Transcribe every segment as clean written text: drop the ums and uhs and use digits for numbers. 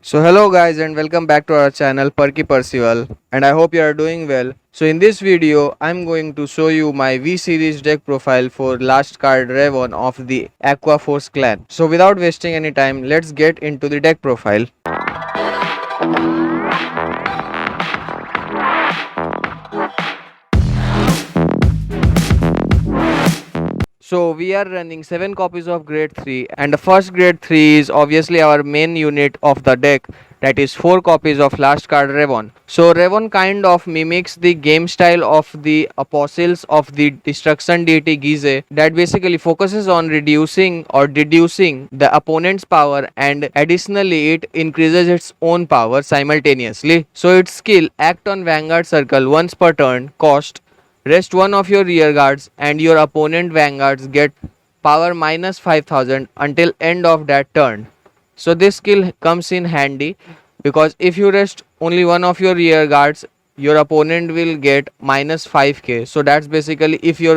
So hello guys and welcome back to our channel Perky Percival, and I hope you are doing well. So in this video I'm going to show you my V series deck profile for last card Revonn of the Aqua Force clan. So without wasting any time, let's get into the deck profile. So we are running 7 copies of grade 3, and the first grade 3 is obviously our main unit of the deck, that is 4 copies of last card Revonn. So Revonn kind of mimics the game style of the apostles of the destruction deity Gize, that basically focuses on reducing or deducing the opponent's power, and additionally it increases its own power simultaneously. So its skill act on Vanguard circle once per turn, cost rest one of your rear guards, and your opponent vanguards get power minus 5000 until end of that turn. So this skill comes in handy because if you rest only one of your rear guards, your opponent will get minus 5k. So that's basically if your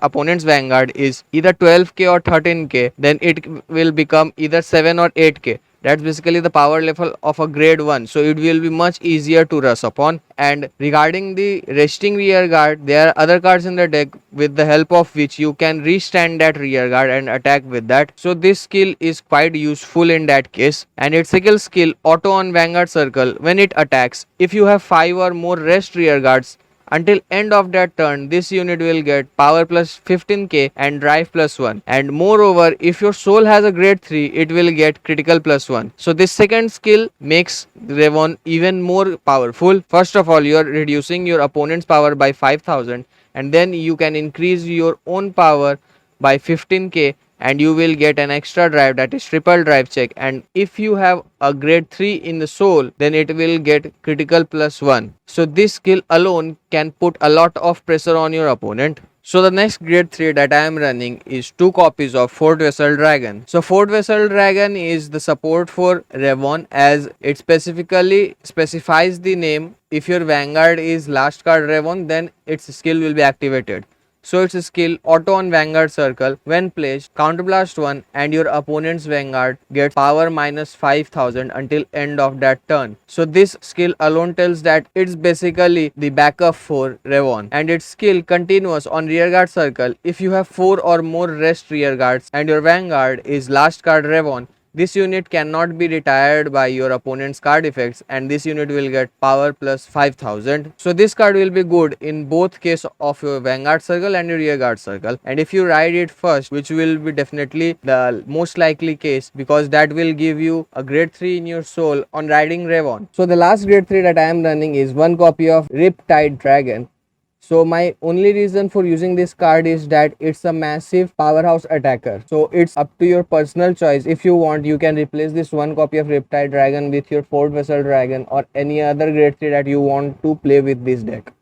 opponent's vanguard is either 12k or 13k, then it will become either 7 or 8k. That's basically the power level of a grade 1, so it will be much easier to rush upon. And regarding the resting rear guard, there are other cards in the deck with the help of which you can restand that rear guard and attack with that. So this skill is quite useful in that case. And its second skill, auto on Vanguard circle, when it attacks, if you have 5 or more rest rear guards, until end of that turn, this unit will get power plus 15k and drive plus 1. And moreover, if your soul has a grade 3, it will get critical plus 1. So this second skill makes Revonn even more powerful. First of all, you are reducing your opponent's power by 5000, and then you can increase your own power by 15k, and you will get an extra drive, that is triple drive check. And if you have a grade 3 in the soul, then it will get critical plus 1. So this skill alone can put a lot of pressure on your opponent. So the next grade 3 that I am running is 2 copies of Fort Vessel Dragon. So Fort Vessel Dragon is the support for Revonn, as it specifically specifies the name. If your vanguard is last card Revonn, then its skill will be activated. So its skill auto on Vanguard circle, when placed, counterblast 1, and your opponent's Vanguard gets power minus 5000 until end of that turn. So this skill alone tells that it's basically the backup for Revonn. And its skill continuous on rearguard circle. If you have 4 or more rest rearguards and your Vanguard is last card Revonn, this unit cannot be retired by your opponent's card effects, and this unit will get power plus 5000. So this card will be good in both case of your Vanguard circle and your rear guard circle. And if you ride it first, which will be definitely the most likely case, because that will give you a grade 3 in your soul on riding Revonn. So the last grade 3 that I am running is 1 copy of Riptide Dragon. So my only reason for using this card is that it's a massive powerhouse attacker. So it's up to your personal choice. If you want, you can replace this 1 copy of Riptide Dragon with your Fort Vessel Dragon or any other grade 3 that you want to play with this deck.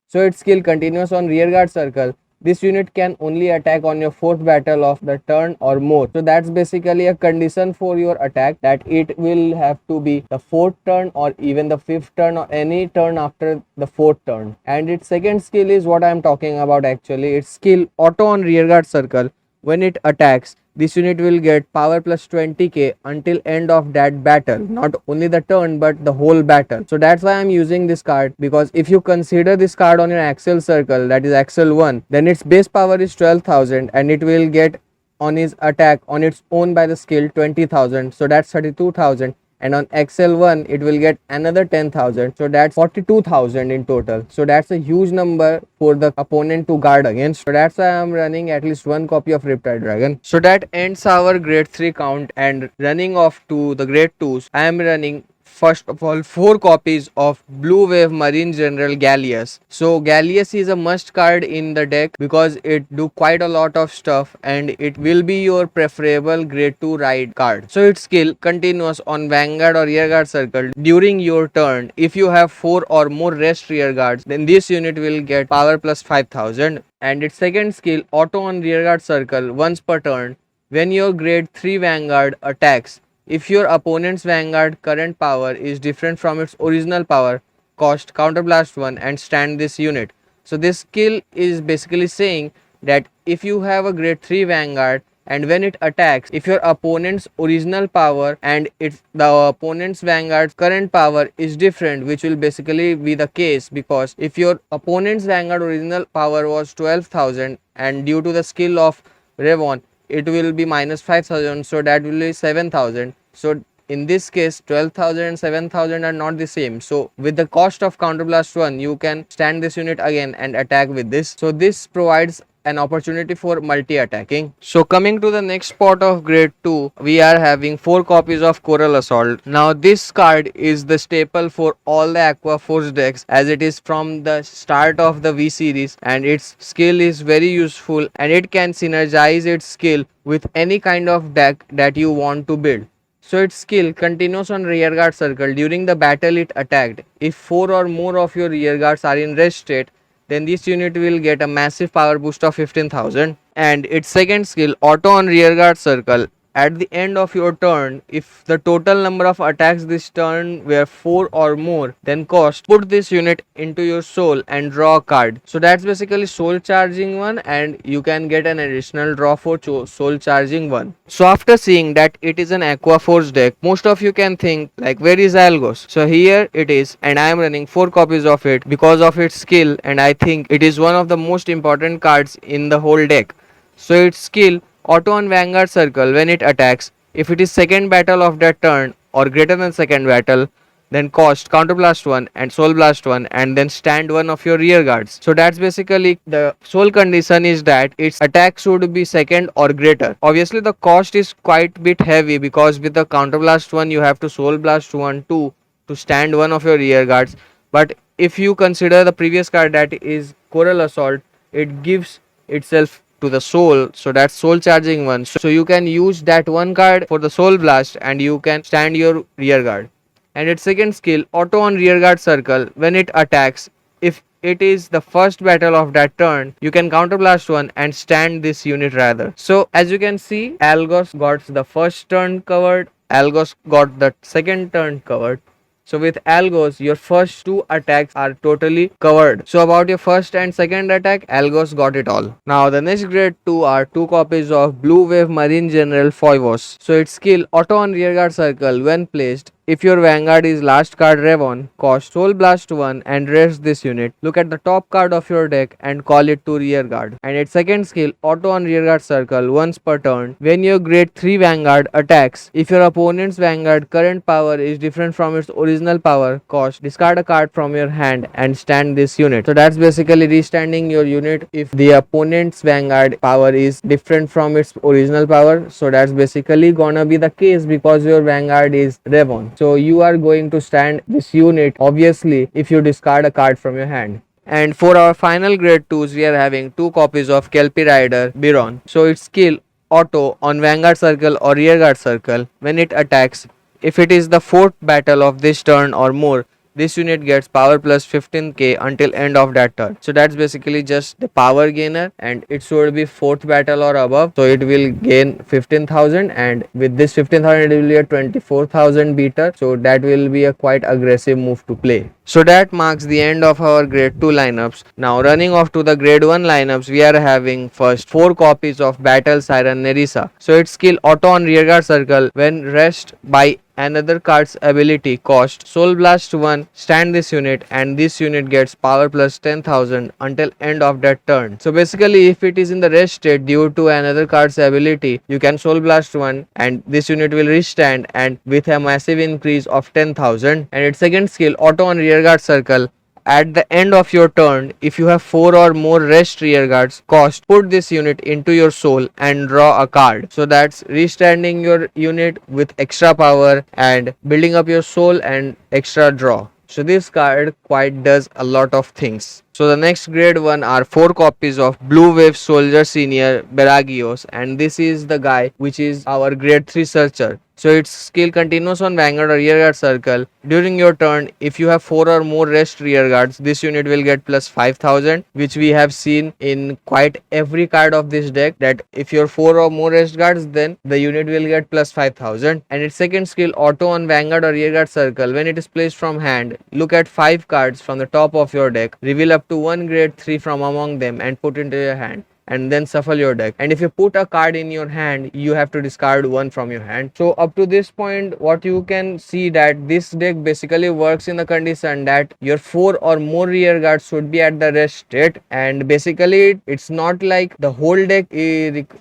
So its skill continues on rearguard circle. This unit can only attack on your 4th battle of the turn or more. So that's basically a condition for your attack, that it will have to be the 4th turn or even the 5th turn or any turn after the 4th turn. And its second skill is what I am talking about actually. Its skill auto on rearguard circle. When it attacks, this unit will get power plus 20k until end of that battle. Not only the turn but the whole battle. So that's why I'm using this card, because if you consider this card on your Axel circle, that is Axel 1, then its base power is 12,000 and it will get on his attack on its own by the skill 20,000. So that's 32,000. And on XL1 it will get another 10,000, so that's 42,000 in total. So that's a huge number for the opponent to guard against. So that's why I'm running at least 1 copy of Riptide Dragon. So that ends our grade 3 count, and running off to the grade 2s, I am running first of all 4 copies of Blue Wave Marine General Galius. So Galius is a must card in the deck because it do quite a lot of stuff, and it will be your preferable grade 2 ride card. So its skill continuous on Vanguard or rearguard circle during your turn. If you have 4 or more rest rearguards, then this unit will get power plus 5000. And its second skill auto on rearguard circle once per turn. When your grade 3 Vanguard attacks, if your opponent's Vanguard current power is different from its original power, cost counterblast 1 and stand this unit. So this skill is basically saying that if you have a grade 3 Vanguard and when it attacks, if your opponent's original power and the opponent's Vanguard's current power is different, which will basically be the case, because if your opponent's Vanguard original power was 12,000 and due to the skill of Revonn it will be minus 5,000, so that will be 7,000. So in this case 12,000 and 7,000 are not the same. So with the cost of counterblast 1 you can stand this unit again and attack with this. So this provides an opportunity for multi-attacking. So coming to the next spot of grade 2, we are having 4 copies of Coral Assault. Now this card is the staple for all the Aqua Force decks, as it is from the start of the V series, and its skill is very useful and it can synergize its skill with any kind of deck that you want to build. So its skill continues on rearguard circle. During the battle it attacked. If 4 or more of your rearguards are in rest state, then this unit will get a massive power boost of 15,000. And its second skill, auto on rearguard circle. At the end of your turn, if the total number of attacks this turn were 4 or more, then cost, put this unit into your soul and draw a card. So that's basically soul charging one, and you can get an additional draw for soul charging one. So after seeing that it is an Aqua Force deck, most of you can think like, where is Algos? So here it is, and I am running 4 copies of it because of its skill, and I think it is one of the most important cards in the whole deck. So its skill, auto on Vanguard circle. When it attacks, if it is second battle of that turn or greater than second battle, then cost counterblast 1 and soul blast 1 and then stand one of your rear guards. So that's basically the sole condition, is that its attack should be second or greater. Obviously the cost is quite bit heavy, because with the counterblast 1 you have to soul blast 1 2 to stand one of your rear guards. But if you consider the previous card, that is Coral Assault, it gives itself to the soul, so that's soul charging one. So you can use that one card for the soul blast and you can stand your rear guard. And its second skill, auto on rear guard circle. When it attacks, if it is the first battle of that turn, you can counterblast 1 and stand this unit rather. So as you can see, Algos got the first turn covered, Algos got the second turn covered. So with Algos, your first 2 attacks are totally covered. So about your first and second attack, Algos got it all. Now the next grade 2 are 2 copies of Blue Wave Marine General Foivos. So its skill, auto on rearguard circle. When placed, if your Vanguard is last card Revonn, cost soul blast 1 and rest this unit. Look at the top card of your deck and call it to rearguard. And its second skill, auto on rearguard circle once per turn. When your grade 3 Vanguard attacks, if your opponent's Vanguard current power is different from its original power, cost, discard a card from your hand and stand this unit. So that's basically restanding your unit if the opponent's Vanguard power is different from its original power. So that's basically gonna be the case because your Vanguard is Revonn. So you are going to stand this unit obviously if you discard a card from your hand. And for our final grade 2s, we are having 2 copies of Kelp Rider Biron. So its skill, auto on Vanguard circle or rearguard circle. When it attacks, if it is the 4th battle of this turn or more, this unit gets power plus 15k until end of that turn. So that's basically just the power gainer, and it should be 4th battle or above. So it will gain 15,000, and with this 15,000 it will be a 24,000 beater. So that will be a quite aggressive move to play. So that marks the end of our grade 2 lineups. Now running off to the grade 1 lineups, we are having first 4 copies of Battle Siren Narisa. So its skill, auto on rearguard circle. When rest by another card's ability, cost soul blast 1, stand this unit, and this unit gets power plus 10,000 until end of that turn. So basically if it is in the rest state due to another card's ability, you can soul blast 1 and this unit will restand and with a massive increase of 10,000. And its second skill, auto on rearguard circle. At the end of your turn, if you have 4 or more rest rear guards, cost, put this unit into your soul and draw a card. So that's restanding your unit with extra power and building up your soul and extra draw. So this card quite does a lot of things. So the next grade 1 are 4 copies of Blue Wave Soldier Senior Ragios, and this is the guy which is our grade 3 searcher. So its skill continues on Vanguard or rearguard circle. During your turn, if you have 4 or more rest rearguards, this unit will get plus 5,000, which we have seen in quite every card of this deck, that if you're 4 or more rest guards, then the unit will get plus 5,000. And its second skill, auto on Vanguard or rearguard circle. When it is placed from hand, look at 5 cards from the top of your deck, reveal up to 1 grade 3 from among them and put into your hand. and then shuffle your deck. And if you put a card in your hand, you have to discard one from your hand. So up to this point, what you can see that this deck basically works in the condition that your 4 or more rear guards should be at the rest state, and basically it's not like the whole deck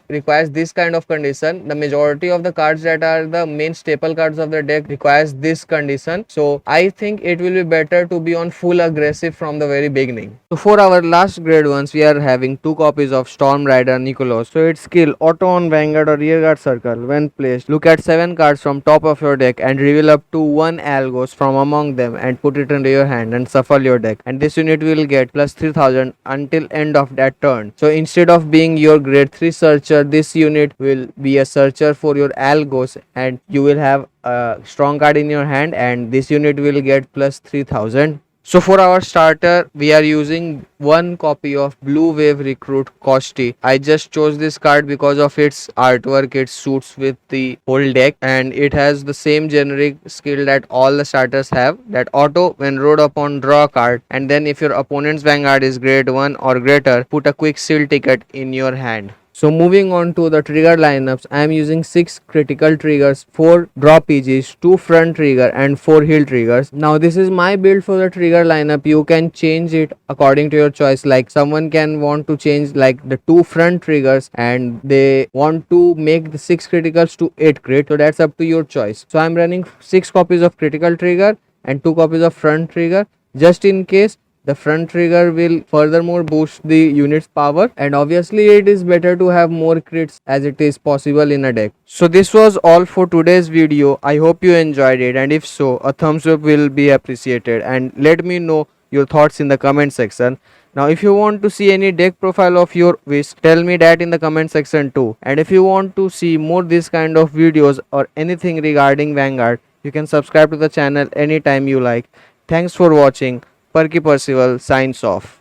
requires this kind of condition. The majority of the cards that are the main staple cards of the deck requires this condition. So I think it will be better to be on full aggressive from the very beginning. So for our last grade ones, we are having 2 copies of Storm Rider Nikolas. So its skill auto on Vanguard or rearguard circle. When placed, look at 7 cards from top of your deck and reveal up to 1 Algos from among them and put it into your hand and shuffle your deck. And this unit will get plus 3000 until end of that turn. So instead of being your grade 3 searcher, this unit will be a searcher for your Algos, and you will have a strong card in your hand, and this unit will get plus 3000. So for our starter, we are using 1 copy of Blue Wave Recruit Kosti. I just chose this card because of its artwork. It suits with the whole deck, and it has the same generic skill that all the starters have, that auto when rode upon draw a card, and then if your opponent's Vanguard is grade 1 or greater, put a quick seal ticket in your hand. So moving on to the trigger lineups, I am using 6 critical triggers, 4 draw PGs, 2 front trigger and 4 heal triggers. Now this is my build for the trigger lineup. You can change it according to your choice. Like someone can want to change like the 2 front triggers and they want to make the 6 criticals to 8 crit. So that's up to your choice. So I am running 6 copies of critical trigger and 2 copies of front trigger, just in case. The front trigger will furthermore boost the unit's power, and obviously it is better to have more crits as it is possible in a deck. So this was all for today's video. I hope you enjoyed it, and if so, a thumbs up will be appreciated, and let me know your thoughts in the comment section. Now if you want to see any deck profile of your wish, tell me that in the comment section too. And if you want to see more this kind of videos or anything regarding Vanguard, you can subscribe to the channel anytime you like. Thanks for watching. Perky Percival signs off.